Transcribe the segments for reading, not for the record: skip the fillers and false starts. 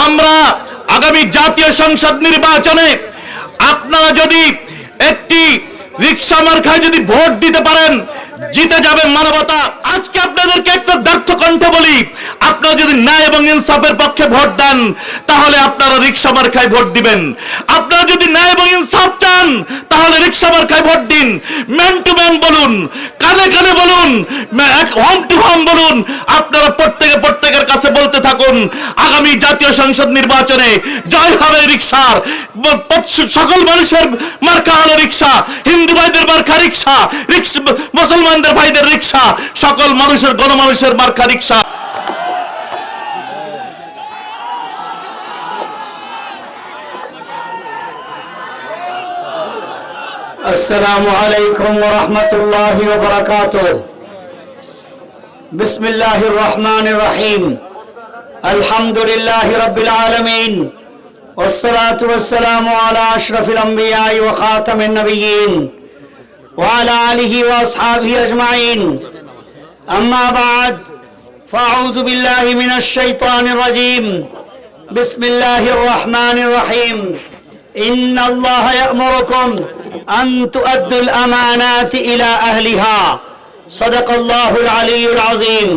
আমরা আগামী জাতীয় সংসদ নির্বাচনে আপনারা যদি একটি রিকশা মার্কায় যদি ভোট দিতে পারেন, জিতে যাবে মানবতা। আজকে আপনাদেরকে একটা দার্থ কণ্ঠে বলি, আপনারা যদি ন্যায় এবং ইনসাফের পক্ষে ভোট দেন তাহলে আপনারা রিকশা মার্কায় ভোট দিবেন। আপনারা যদি ন্যায় এবং ইনসাফ চান তাহলে রিকশা মার্কায় ভোট দিন। ম্যান টু ম্যান বলুন, কানে কানে বলুন, হোম টু হোম বলুন। আপনারা প্রত্যেকের কাছে বলতে থাকুন, আগামী জাতীয় সংসদ নির্বাচনে জয় হবে রিকশার। সকল মানুষের মার্কা হলো রিকশা, হিন্দু ভাইদের মার্কা রিকশা, মুসলমানদের ভাইদের রিকশা, সকল মানুষের গণমানুষের মার্কা রিকশা। আসসালামু আলাইকুম ওয়া রাহমাতুল্লাহি ওয়া বারাকাতুহু। বিসমিল্লাহির রহমানির রহিম। আলহামদুলিল্লাহি রাব্বিল আলামিন। والصلاة والسلام على أشرف الأنبياء وخاتم النبيين وعلى آله وأصحابه أجمعين. أما بعد فأعوذ بالله من الشيطان الرجيم. بسم الله الرحمن الرحيم. إن الله يأمركم أن تؤدوا الأمانات إلى أهلها. صدق الله العلي العظيم.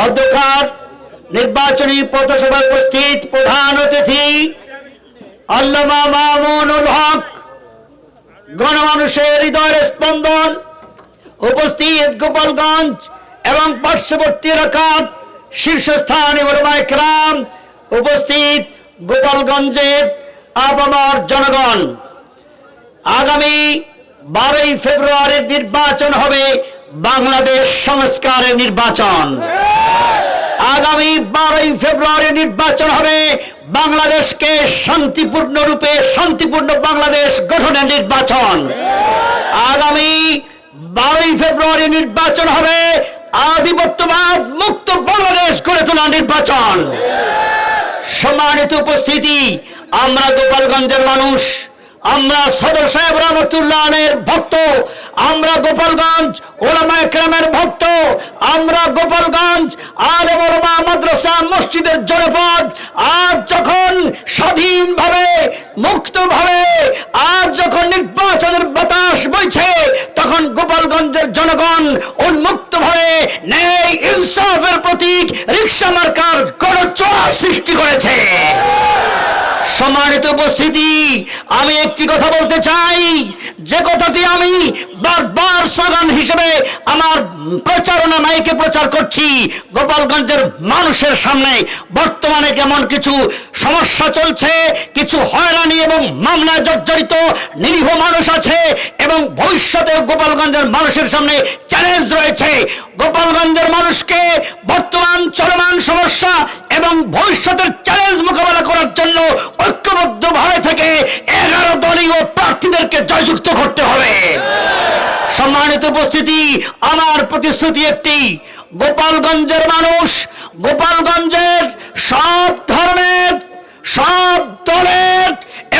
অধ্যক্ষ নির্বাচনী পথসভায় উপস্থিত প্রধান অতিথি আল্লামা মামুনুল হক, গণমানুষের হৃদয়ের স্পন্দন, উপস্থিত গোপালগঞ্জ এবং পার্শ্ববর্তী এলাকার শীর্ষস্থানীয় উলামায়ে কেরাম, উপস্থিত গোপালগঞ্জের আপামর জনগণ, আগামী 12ই ফেব্রুয়ারির নির্বাচন হবে বাংলাদেশ সংস্কারের নির্বাচন। আগামী 12ই ফেব্রুয়ারি নির্বাচন হবে বাংলাদেশকে শান্তিপূর্ণ বাংলাদেশ গঠনের নির্বাচন। আগামী 12ই ফেব্রুয়ারি নির্বাচন হবে আধিপত্যবাদ মুক্ত বাংলাদেশ গড়ে তোলার নির্বাচন। সম্মানিত উপস্থিতি, আমরা গোপালগঞ্জের মানুষ, আমরা সদর সাহেব রহমতুল্লাহ আলাইহির ভক্ত, আমরা গোপালগঞ্জ উলামায়ে কেরামের ভক্ত, আমরা গোপালগঞ্জ আলেম ওলামা মাদ্রাসা মসজিদের জনপদ। আজ যখন স্বাধীনভাবে মুক্তভাবে আজ যখন নির্বাচনের বাতাস বইছে, তখন গোপালগঞ্জের জনগণ উন্মুক্তভাবে ন্যায় ইনসাফের প্রতীক রিকশা মার্কার গণজোয়ার সৃষ্টি করেছে। সম্মানিত উপস্থিতি, আমি একটি কথা বলতে চাই, যে কথাটি আমি বারবার স্লোগান হিসেবে আমার প্রচারণা মাইকে প্রচার করছি গোপালগঞ্জের মানুষের সামনে। বর্তমানে কেমন কিছু সমস্যা চলছে, কিছু হয়রানি এবং মামলায় জর্জরিত নিরীহ মানুষ আছে এবং ভবিষ্যতে গোপালগঞ্জের মানুষের সামনে চ্যালেঞ্জ রয়েছে। গোপালগঞ্জের মানুষকে বর্তমান চলমান সমস্যা এবং ভবিষ্যতের চ্যালেঞ্জ মোকাবেলা করার জন্য ঐক্যবদ্ধভাবে থেকে 11 দলীয় প্রার্থীদেরকে জয়যুক্ত করতে হবে। সম্মানিত উপস্থিতি, আমার প্রতিশ্রুতি একটি, গোপালগঞ্জের মানুষ, গোপালগঞ্জের সব ধর্মের, সব দলের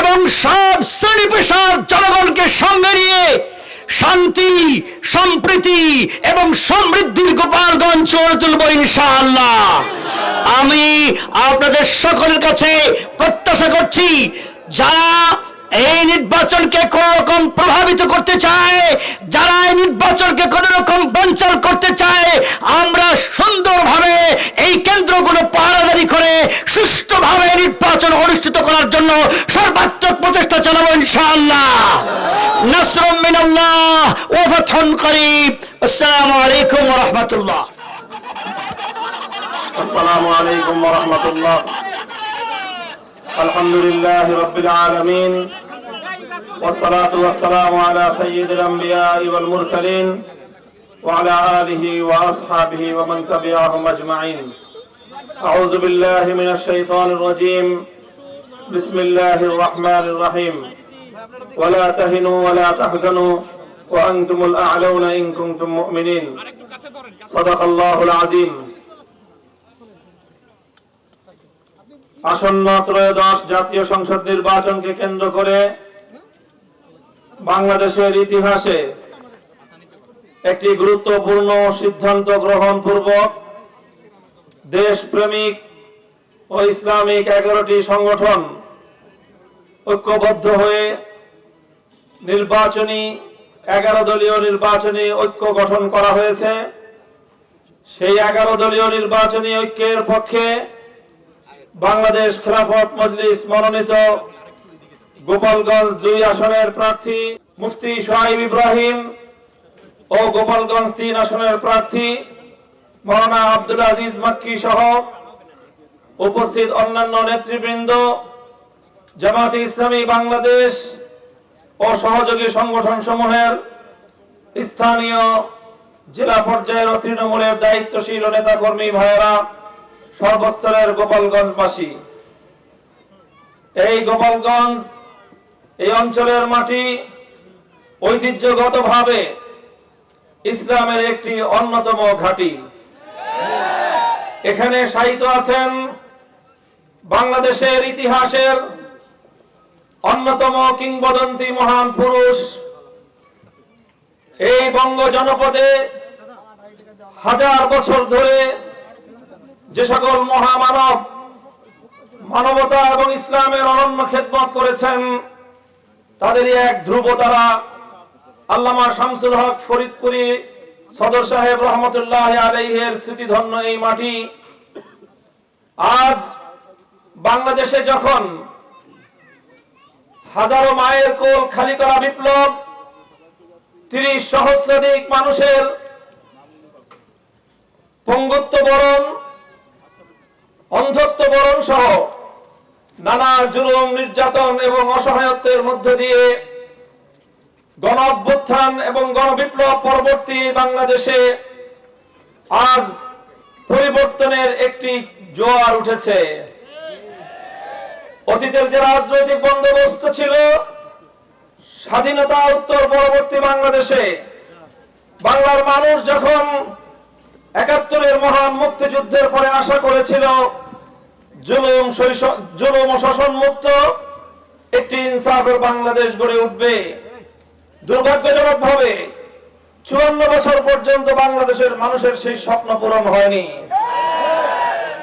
এবং সব শ্রেণী পেশার জনগণকে সঙ্গে নিয়ে শান্তি, সম্প্রীতি এবং সমৃদ্ধির গোপালগঞ্জ গড়ে তুলব ইনশাআল্লাহ। আমি আপনাদের সকলের কাছে প্রত্যাশা করছি, যারা এই নির্বাচনকে কোন রকম প্রভাবিত করতে চায়, যারা এই নির্বাচনকে কোন রকম বঞ্চনা করতে চায়, আমরা সুন্দরভাবে এই কেন্দ্রগুলো পাহারাদারি করে সুষ্ঠুভাবে নির্বাচন অনুষ্ঠিত করার জন্য সর্বাত্মক প্রচেষ্টা চালাবো ইনশাআল্লাহ। নাসরুম মিনাল্লাহ ওয়া ফাতহুন করিব। আসসালামু আলাইকুম ওয়া রাহমাতুল্লাহ। আসসালামু আলাইকুম ওয়া রাহমাতুল্লাহ। আলহামদুলিল্লাহি রাব্বিল আলামিন والصلاة والسلام على سيد الأنبياء والمرسلين وعلى آله وأصحابه ومن تبعهم أجمعين. أعوذ بالله من الشيطان الرجيم. بسم الله الرحمن الرحيم. ولا تهنوا ولا تحزنوا وأنتم الأعلون إن كنتم مؤمنين. صدق الله العظيم. আসন্ন ত্রয়োদশ জাতীয় সংসদ নির্বাচনকে কেন্দ্র করে বাংলাদেশের ইতিহাসে একটি গুরুত্বপূর্ণ সিদ্ধান্ত গ্রহণ পূর্বক দেশপ্রেমিক ও ইসলামিক 11টি সংগঠন ঐক্যবদ্ধ হয়ে নির্বাচনী 11 দলীয় নির্বাচনী ঐক্য গঠন করা হয়েছে। সেই 11 দলীয় নির্বাচনী ঐক্যের পক্ষে বাংলাদেশ খেলাফত মজলিস মনোনীত গোপালগঞ্জ 2 আসনের প্রার্থী মুফতি সোহাইব ইব্রাহিম ও গোপালগঞ্জ 3 আসনের প্রার্থী মাওলানা আব্দুল আজিজ মাক্কি সহ উপস্থিত অন্যান্য নেতৃবৃন্দ, জামাতে ইসলামী বাংলাদেশ ও সহযোগী সংগঠন সমূহের স্থানীয় জেলা পর্যায়ের তৃণমূলের দায়িত্বশীল ও নেতাকর্মী ভাইয়েরা, সর্বস্তরের গোপালগঞ্জবাসী, এই গোপালগঞ্জ এই অঞ্চলের মাটি ঐতিহ্যগতভাবে ইসলামের একটি অন্যতম ঘাঁটি। এখানে শায়িত আছেন বাংলাদেশের ইতিহাসের অন্যতম কিংবদন্তি মহান পুরুষ। এই বঙ্গ জনপদে হাজার বছর ধরে যে সকল মহামানব মানবতা এবং ইসলামের অনন্য খেদমত করেছেন, তাদেরই এক ধ্রুবতারা আল্লামা শামসুল হক ফরিদপুরি সদর সাহেব রহমতুল্লাহ আলাইহির স্মৃতিধন্য এই মাটি আজ বাংলাদেশে যখন হাজারো মায়ের কোল খালি করা বিপ্লব, 30 সহস্রাধিক মানুষের পঙ্গুত্ব বরণ, অন্ধত্ব বরণ সহ নানা জুলুম, নির্যাতন এবং অসহায়ত্বের মধ্য দিয়ে গণ অভ্যুত্থান এবং গণবিপ্লব পরবর্তী বাংলাদেশে আজ পরিবর্তনের একটি জোয়ার উঠেছে। অতীতের যে রাজনৈতিক বন্দোবস্ত ছিল, স্বাধীনতা উত্তর পরবর্তী বাংলাদেশে বাংলার মানুষ যখন 71-এর মহান মুক্তিযুদ্ধের পরে আশা করেছিল জুলুম ও শোষণ মুক্ত একটি ইনসাফের বাংলাদেশ গড়ে উঠবে, দুর্ভাগ্যজনক ভাবে 54 বছর পর্যন্ত বাংলাদেশের মানুষের সেই স্বপ্ন পূরণ হয়নি।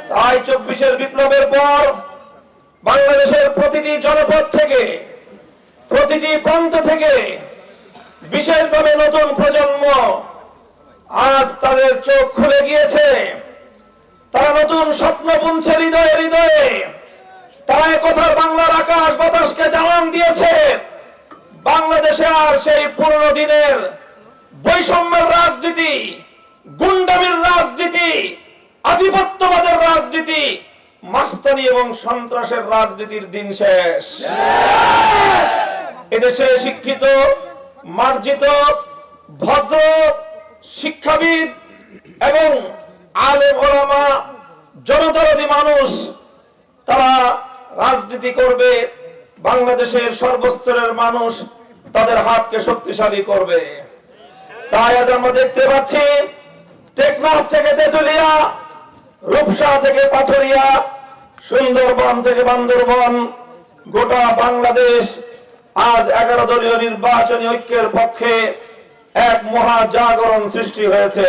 তাই 24-এর বিপ্লবের পর বাংলাদেশের প্রতিটি জনপদ থেকে, প্রতিটি প্রান্ত থেকে বিশেষভাবে নতুন প্রজন্ম আজ তাদের চোখ খুলে গিয়েছে। তারা নতুন স্বপ্ন বুনছে হৃদয়ে হৃদয়ে। তারা একথার বাংলার আকাশ বাতাসকে জানান দিয়েছে, বাংলাদেশে আর সেই পুরনো দিনের বৈষম্যের রাজনীতি, গুন্ডামির রাজনীতি, আধিপত্যবাদের রাজনীতি, মাস্তানি এবং সন্ত্রাসের রাজনীতির দিন শেষ। এদেশে শিক্ষিত, মার্জিত, ভদ্র, শিক্ষাবিদ এবং আলেম ওলামা, জনদরদী মানুষ তারা রাজনীতি করবে। বাংলাদেশের সর্বস্তরের মানুষ তাদের হাতকে শক্তিশালী করবে। তাই আজ আমরা দেখতে পাচ্ছি টেকনাফ থেকে তেতুলিয়া, রূপসা থেকে পাথরিয়া, সুন্দরবন থেকে বান্দরবন, গোটা বাংলাদেশ আজ 11 দলীয় নির্বাচনী ঐক্যের পক্ষে এক মহা জাগরণ সৃষ্টি হয়েছে।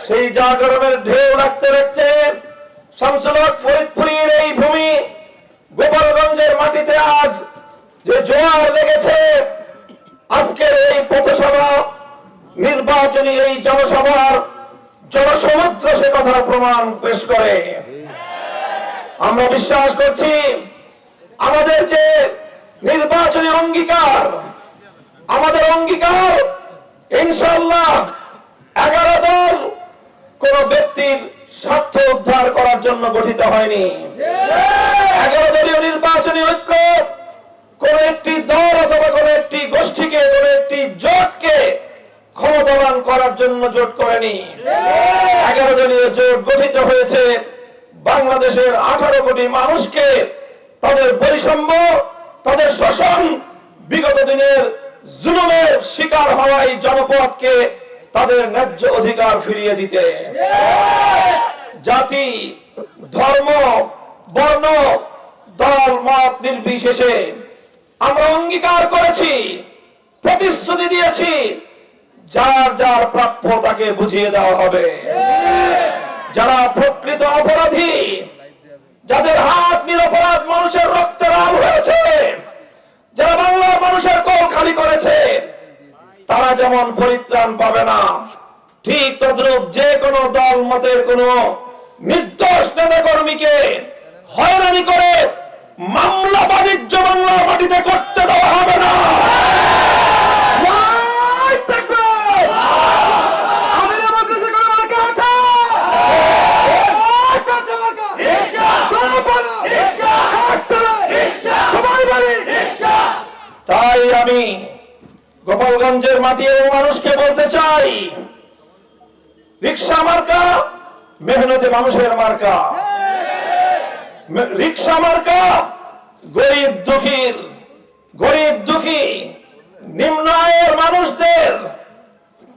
সেই জাগরণের ঢেউ রাখতে রাখতে শামসুল হক ফরিদপুরের এই ভূমি গোপালগঞ্জের মাটিতে আজ যে জোয়ার লেগেছে, আজকের এই পথসভা, নির্বাচনী এই জনসভার জনসমুদ্র সে কথা প্রমাণ পেশ করে। আমরা বিশ্বাস করছি আমাদের যে নির্বাচনী অঙ্গীকার, আমাদের অঙ্গীকার ইনশাআল্লাহ 11 দল কোন ব্যক্তির স্বার্থ উদ্ধার করার জন্য গঠিত হয়নি। 11 দলীয় নির্বাচনী ঐক্য কোন একটি দল অথবা কোন একটি গোষ্ঠীকে, কোন একটি জোটকে ক্ষমতাবান করার জন্য জোট করেনি। 11 দলীয় জোট গঠিত হয়েছে বাংলাদেশের 18 কোটি মানুষকে তাদের বৈষম্য, তাদের শোষণ, বিগত দিনের জুলুমের শিকার হওয়াই জনপদকে তাদের ন্যায্য অধিকার ফিরিয়ে দিতে। জাতি, ধর্ম, বর্ণ, দল, মত নির্বিশেষে আমরা অঙ্গীকার করেছি, প্রতিশ্রুতি দিয়েছি, যার যার প্রাপ্য তাকে বুঝিয়ে দেওয়া হবে। যারা প্রকৃত অপরাধী যাদের হাত নিরপরাধ মানুষের রক্তে লাল হয়েছে, যারা বাংলার মানুষের কোল খালি করেছে, তারা যেমন পরিত্রাণ পাবে না, ঠিক তদ্রূপ যে কোনো দল মতের কোন নির্দোষ নেতা কর্মীকে হয়রানি করে মামলা বাণিজ্য বাংলার মাটিতে করতে দেওয়া হবে না। তাই আমি গোপালগঞ্জের মাটি এবং মানুষকে বলতে চাই, রিকশা মার্কা মেহনতে মানুষের মার্কা, রিকশা মার্কা গরিব দুঃখী নিম্ন আয়ের মানুষদের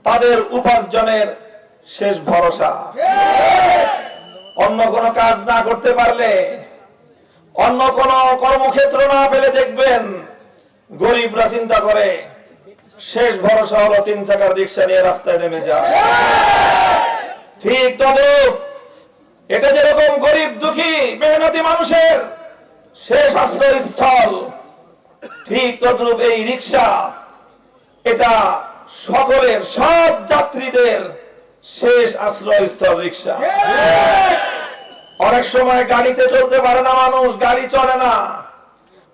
তাদের উপার্জনের শেষ ভরসা। অন্য কোনো কাজ না করতে পারলে, অন্য কোনো কর্মক্ষেত্র না পেলে দেখবেন গরিবরা চিন্তা করে শেষ ভরসা হলো 3 চাকার রিকশা নিয়ে রাস্তায় নেমে যায়। ঠিক তদ্রূপ এটা যেরকম গরিব দুঃখী মেহনতি মানুষের শেষ আশ্রয়স্থল, ঠিক তদ্রূপ এই রিকশা এটা সকলের, সব যাত্রীদের শেষ আশ্রয়স্থল রিকশা। অনেক সময় গাড়িতে চলতে পারে না মানুষ, গাড়ি চলে না,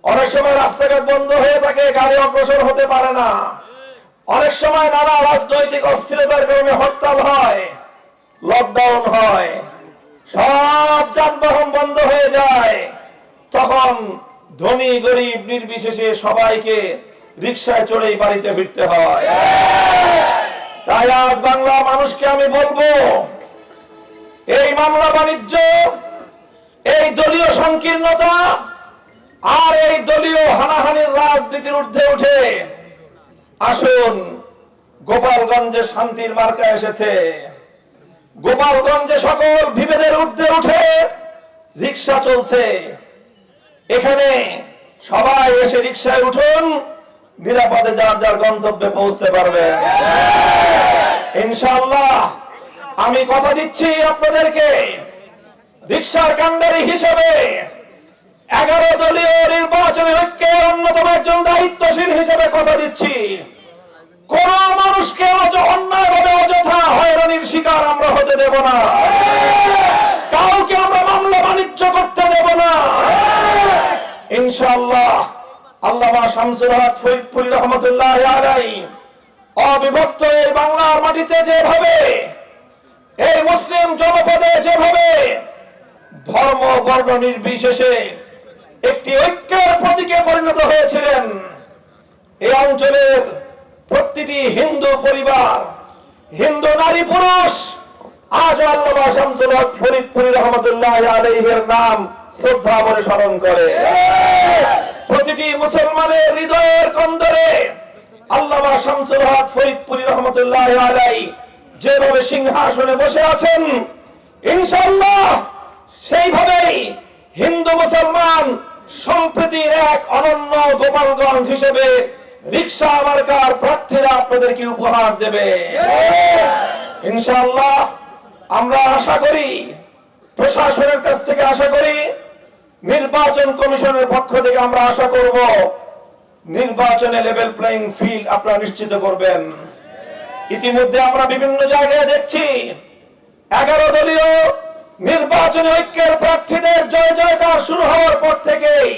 অনেক সময় রাস্তাঘাট বন্ধ হয়ে থাকে, গাড়ি অগ্রসর হতে পারে না, অনেক সময় নানা রাজনৈতিক অস্থিরতার কারণে হরতাল হয়, লকডাউন হয়, সব যানবাহন বন্ধ হয়ে যায়, তখন ধনী গরিব নির্বিশেষে সবাইকে রিকশায় চড়েই বাড়িতে ফিরতে হয়। তাই আজ বাংলা মানুষকে আমি বলবো, এই মামলা বাণিজ্য, এই দলীয় সংকীর্ণতা আর এই দলীয় হানাহানির রাজনীতির ঊর্ধ্বে উঠে আসুন, গোপালগঞ্জে শান্তির মার্কা এসেছে। গোপালগঞ্জে সকল বিভেদের ঊর্ধ্বে উঠে রিকশা চলছে। এখানে সবাই এসে রিকশায় উঠুন, নিরাপদে যার যার গন্তব্যে পৌঁছতে পারবে ইনশাআল্লাহ। আমি কথা দিচ্ছি আপনাদেরকে, রিকশার কান্ডারি হিসেবে 11 দলীয় নির্বাচনী ঐক্যের অন্যতম একজন দায়িত্বশীল হিসেবে কথা দিচ্ছি, কোন মানুষকে অন্যায়ভাবে অযথা হয়রানির শিকার আমরা হতে দেব না, কাউকে আমরা মামলা বাণিজ্য করতে দেব না ইনশাআল্লাহ। আল্লামা শামসুল হক ফরিদপুরি রহমতুল্লাহ আলাইহি অবিভক্ত এই বাংলার মাটিতে যেভাবে, এই মুসলিম জনপদে যেভাবে ধর্ম বর্ণ নির্বিশেষে একটি ঐক্যের প্রতীকে পরিণত হয়েছিলেন, এই অঞ্চলের প্রতিটি হিন্দু পরিবার, হিন্দু নারী পুরুষ আজ আল্লামা শামসুল হক ফরিদপুরি রহমতুল্লাহ আলাইহির নাম শ্রদ্ধা ভরে স্মরণ করে। প্রতিটি মুসলমানের হৃদয়ের কন্দরে আল্লামা শামসুল হক ফরিদপুরি রহমতুল্লাহ আলাইহি যেভাবে সিংহাসনে বসে আছেন, ইনশাআল্লাহ সেইভাবেই হিন্দু মুসলমান সম্প্রীতির এক অনন্য গোপালগঞ্জ হিসেবে রিকশা মার্কার প্রার্থীরা আপনাদেরকে উপহার দেবে ইনশাআল্লাহ। আমরা আশা করি, প্রশাসনের কাছ থেকে আশা করি, নির্বাচন কমিশনের পক্ষ থেকে আমরা আশা করব, নির্বাচনে লেভেল প্লেইং ফিল্ড আপনারা নিশ্চিত করবেন। ইতিমধ্যে আমরা বিভিন্ন জায়গায় দেখছি 11 দলীয় নির্বাচনী ঐক্যের প্রার্থীদের জয় জয়কার শুরু হওয়ার পর থেকেই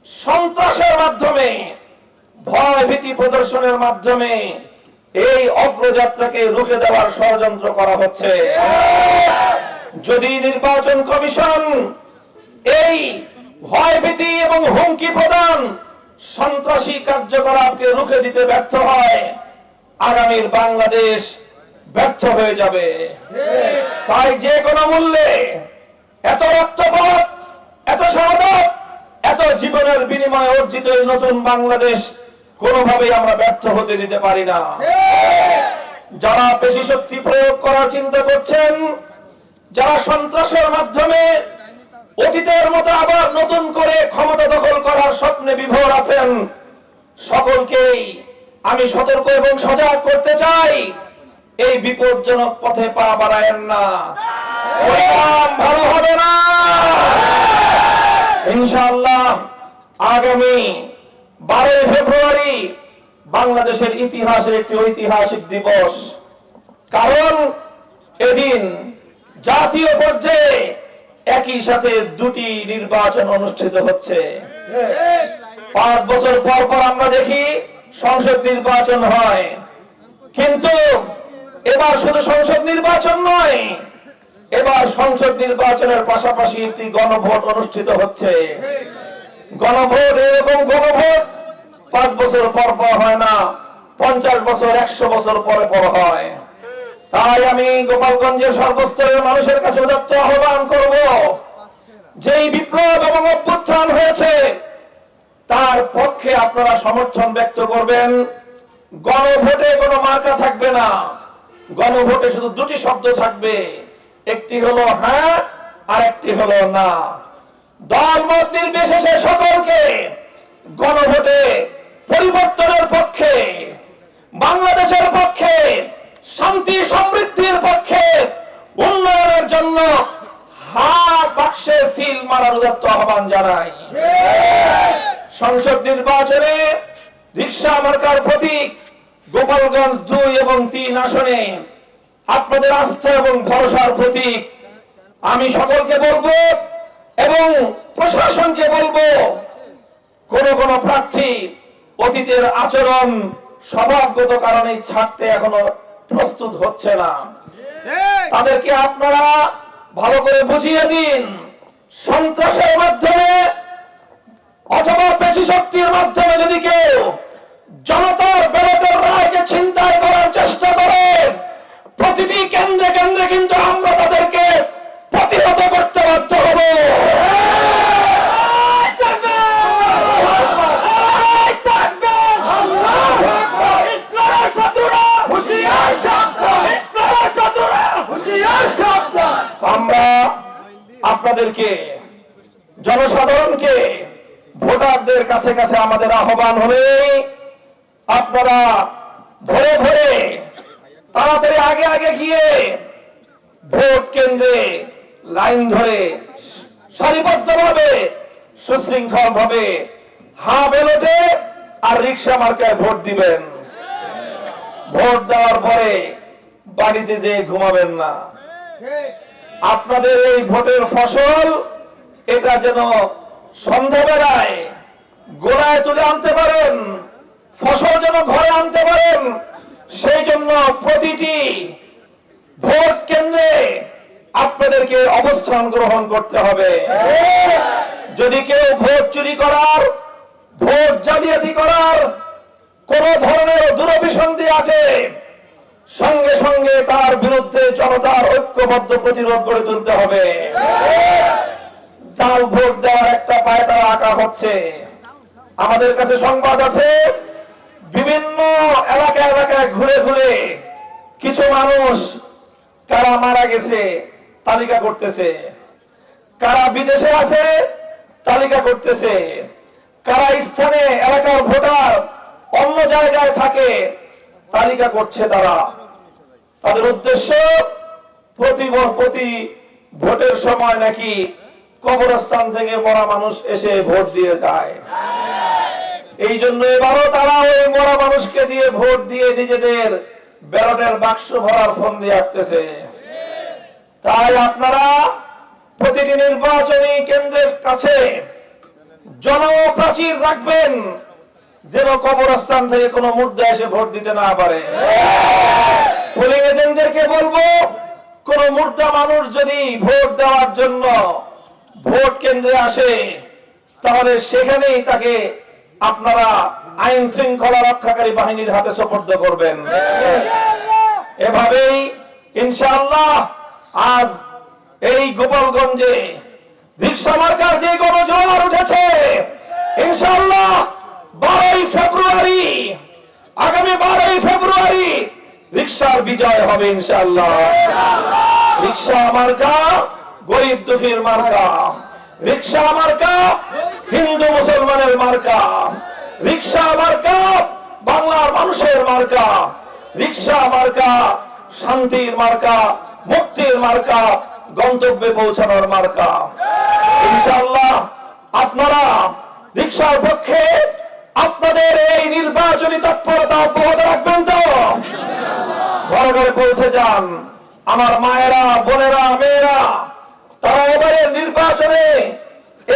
সন্ত্রাসের মাধ্যমে, ভয় ভীতি প্রদর্শনের মাধ্যমে এই অগ্রযাত্রাকে রুখে দেওয়ার ষড়যন্ত্র করা হচ্ছে। যদি নির্বাচন কমিশন এই ভয় ভীতি এবং হুমকি প্রদান, সন্ত্রাসী কার্যকলাপকে রুখে দিতে ব্যর্থ হয়, আগামীর বাংলাদেশ ব্যর্থ হয়ে যাবে। তাই যে কোনো মূল্যে এত রক্তপাত, এত শাহাদাত, এত জীবনের বিনিময়ে অর্জিত এই নতুন বাংলাদেশ কোনোভাবেই আমরা ব্যর্থ হতে দিতে পারি না। যারা পেশি শক্তি প্রয়োগ করার চিন্তা করছেন, যারা সন্ত্রাসের মাধ্যমে অতীতের মতো আবার নতুন করে ক্ষমতা দখল করার স্বপ্নে বিভোর আছেন, সকলকেই আমি সতর্ক এবং সজাগ করতে চাই, এই বিপজ্জনক পথে পা বাড়ায়েন না, পরিণাম ভালো হবে না। আগামী 12 ফেব্রুয়ারি বাংলাদেশের ইতিহাসের একটি ঐতিহাসিক দিবস। কারণ এদিন জাতীয় পর্যায়ে একই সাথে দুটি নির্বাচন অনুষ্ঠিত হচ্ছে। 5 বছর পর পর আমরা দেখি সংসদ নির্বাচন হয়, কিন্তু এবার শুধু সংসদ নির্বাচন নয়, এবার সংসদ নির্বাচনের পাশাপাশি একটি গণভোট অনুষ্ঠিত হচ্ছে। গণভোট, এরকম গণভোট 5 বছর পর পর হয় না, 50 বছর 100 বছর পরে পর হয়। তাই আমি গোপালগঞ্জের সর্বস্তরের মানুষের কাছে উদাত্ত আহ্বান করব, যেই বিপ্লব এবং অভ্যুত্থান হয়েছে তার পক্ষে আপনারা সমর্থন ব্যক্ত করবেন। গণভোটে কোনো মার্কা থাকবে না, গণভোটে শুধু দুটি শব্দ থাকবে, একটি হলো হ্যাঁ আর একটি হলো না। দল মত নির্বিশেষে সকলকে গণভোটে পরিবর্তনের পক্ষে, বাংলাদেশের পক্ষে, শান্তি সমৃদ্ধির পক্ষে, উন্নয়নের জন্য হাত বাক্সে সিল মারার উদাত্ত আহ্বান জানাই। সংসদ নির্বাচনে রিকশা মার্কার প্রতীক গোপালগঞ্জ 2 এবং 3 আসনে আপনাদের আস্থা এবং ভরসার প্রতীক। আমি সকলকে বলবো এবং প্রশাসনকে বলবো, কোন কোন প্রার্থী অতীতের আচরণ স্বভাবগত কারণে ছাড়তে এখনো প্রস্তুত হচ্ছে না, তাদেরকে আপনারা ভালো করে বুঝিয়ে দিন। সন্ত্রাসের মাধ্যমে অথবা পেশি শক্তির মাধ্যমে যদি কেউ জনতার ব্যালটের রায়কে ছিনতাই করার চেষ্টা করে, প্রতিটি কেন্দ্রে কেন্দ্রে কিন্তু আমরা তাদেরকে প্রতিহত করতে বাধ্য হব। আমরা আপনাদেরকে, জনসাধারণকে, ভোটারদের কাছে কাছে আমাদের আহ্বান হলে আপনারা ভোরে ভোরে তাড়াতাড়ি আগে আগে গিয়ে ভোট কেন্দ্রে লাইন ধরে সারিবদ্ধভাবে সুশৃঙ্খল ভাবে হা ব্যালটে আর রিকশা মার্কায় ভোট দিবেন। ভোট দেওয়ার পরে বাড়িতে যেয়ে ঘুমাবেন না। আপনাদের এই ভোটের ফসল এটা যেন সন্ধ্যাবেলায় গোড়ায় তুলে আনতে পারেন, ফসল যেন ঘরে আনতে পারেন, সেই জন্য প্রতিটি ভোট কেন্দ্রে আপনাদেরকে অবস্থান গ্রহণ করতে হবে। যদি কেউ ভোট চুরি করার, ভোট জালিয়াতি করার কোন ধরনের দুরভিসন্ধি আছে, সঙ্গে সঙ্গে তার বিরুদ্ধে জনতার ঐক্যবদ্ধ প্রতিরোধ গড়ে তুলতে হবে। জাল ভোট দেওয়ার একটা পায়তারা আঁকা হচ্ছে। আমাদের কাছে সংবাদ আছে, বিভিন্ন এলাকায় এলাকায় ঘুরে ঘুরে কিছু মানুষ কারা মারা গেছে তালিকা করতেছে, কারা বিদেশে আছে তালিকা করতেছে, কারা স্থানে এলাকার ভোটার অন্য জায়গায় থাকে তালিকা করছে। তাদের উদ্দেশ্য প্রতি ভোটের সময় নাকি কবরস্থান থেকে মরা মানুষ এসে ভোট দিয়ে যায়। এই জন্য এবারও তারা ওই মরা মানুষকে দিয়ে ভোট দিয়ে নিজেদের ব্যালটের বাক্স ভরার ফোন দিয়ে আসতেছে। তাই আপনারা প্রতিটি নির্বাচনী কেন্দ্রের কাছে জনপ্রাচীর রাখবেন, যেন কবরস্থান থেকে কোনো মুর্দা এসে ভোট দিতে না পারে। পোলিং এজেন্টদেরকে বলবো, কোন মুর্দা মানুষ যদি ভোট দেওয়ার জন্য ভোট কেন্দ্রে আসে, তাহলে সেখানেই তাকে আপনারা আইন শৃঙ্খলা রক্ষাকারী বাহিনীর হাতে সোপর্দ করবেন। এভাবেই ইনশাআল্লাহ আজ এই গোপালগঞ্জে রিকশা মার্কার যে গণজোয়ার উঠেছে, ইনশাআল্লাহ 12 ফেব্রুয়ারি, আগামী 12 ফেব্রুয়ারি রিকশার বিজয় হবে ইনশাআল্লাহ। রিকশা মার্কা গরিব দুঃখীর মার্কা, রিকশা মার্কা হিন্দু মুসলমানের মার্কা, রিকশা মার্কা বাংলার মানুষের মার্কা, রিকশা মার্কা শান্তির মার্কা, মুক্তির মার্কা, গন্তব্যে পৌঁছানোর মার্কা। ইনশাআল্লাহ আপনারা রিকশার পক্ষে আপনাদের এই নির্বাচনী তৎপরতা অব্যাহত রাখবেন তো? ঘরে ঘরে পৌঁছে যান আমার মায়েরা, বোনেরা, মেয়েরা, তারা এবারের নির্বাচনে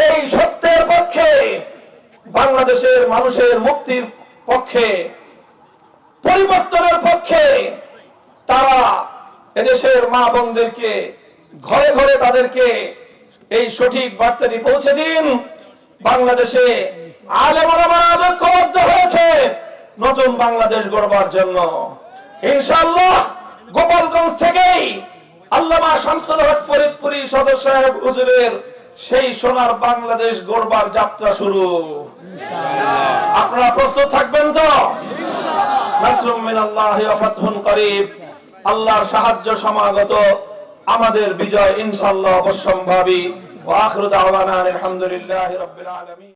এই সত্যের পক্ষে, বাংলাদেশের মানুষের মুক্তির পক্ষে, পরিবর্তনের পক্ষে তারা এদেশের মা বোনদেরকে ঘরে ঘরে তাদেরকে এই সঠিক বার্তাটি পৌঁছে দিন। বাংলাদেশে আলেম ওলামারা ঐক্যবদ্ধ হয়েছে নতুন বাংলাদেশ গড়বার জন্য। ইনশাআল্লাহ গোপালগঞ্জ থেকেই আল্লামা শামসুল হক ফরিদপুরি সদস্য সাহেব হুজুরের সেই সোনার বাংলাদেশ গড়বার যাত্রা শুরু। আপনারা প্রস্তুত থাকবেন তো? নাসরুম মিনাল্লাহি ওয়া ফাতহুন করিব। আল্লাহর সাহায্য সমাগত, আমাদের বিজয় ইনশাআল্লাহ অবশ্যম্ভাবী। ওয়া আখিরু দাওয়ানা আলহামদুলিল্লাহি রাব্বিল আলামিন।